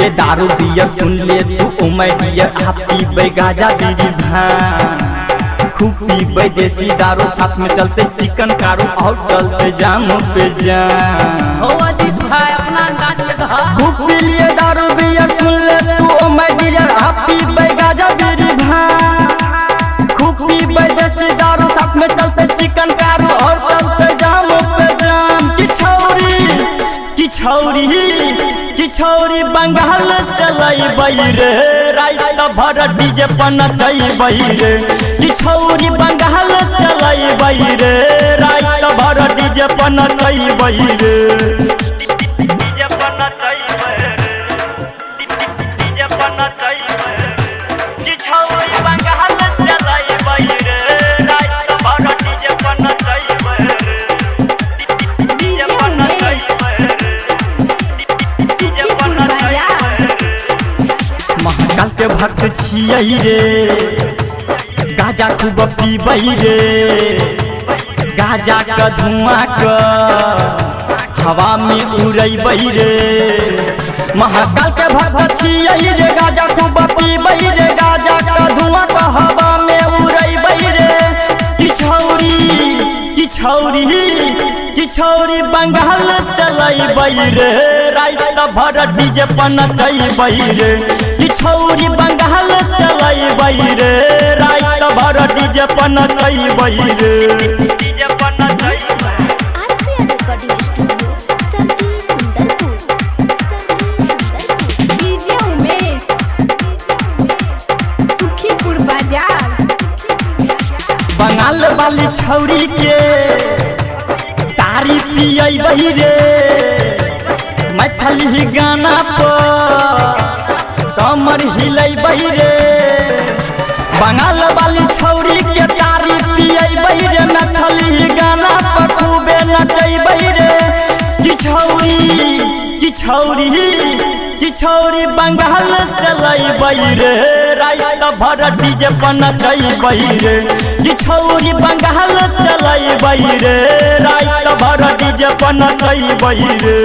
लिए दारू बियर सुन ले तू ओ माय डियर आप पीबे गाजा बीड़ी भांग खूब पीबे देसी दारू साथ में चलते चिकन कारू और चलते जाम पे जाम हो अजीत भाई अपना अंदाज में कहा खूब पी लिए दारू बियर सुन ले तू ओ माय डियर आप पीबे गाजा बीड़ी भांग खूब पीबे देसी दारू साथ में चलते चिकन कारू और चलते जाम पे जाम किछौरी बंगाल से लई रे रात भर डीजे पर नचई रे किछौरी बंगाल से लई रे रात भर डीजे पर नचई रे डीजे पर नचई रे डीजे पर नचई रे किछौरी बंगाल से लई रे रात भर डीजे पर नचई रे महाकाल के भक्त छियै रे गाजा खूब पीबै रे गाजा का धुआं का हवा में उड़ैबै रे महाकाल के भक्त छियै रे गाजा खूब पीबै रे गाजा का धुआं का हवा में उड़ैबै रे किछौरी बंगाल से लई रे रात भर डीजे पर नचई रे किछौरी बंगाल से लई रे रात भर डीजे पर नचई रे डीजे पर नचई डीजे उमेश सुखीपुर बाजार बंगाल वाली छौरी के तारी पियई रे मैथिली गाना पर कमर हिलई रे बंगाल वाली छौरी के तारी पियई रे मैथिली गाना पर खूबे नचई रे किछौरी बंगाल से लई रे रात भर डीजे पर नचई रे किछौरी बंगाल से लई रे रात भर डीजे पर नचई रे।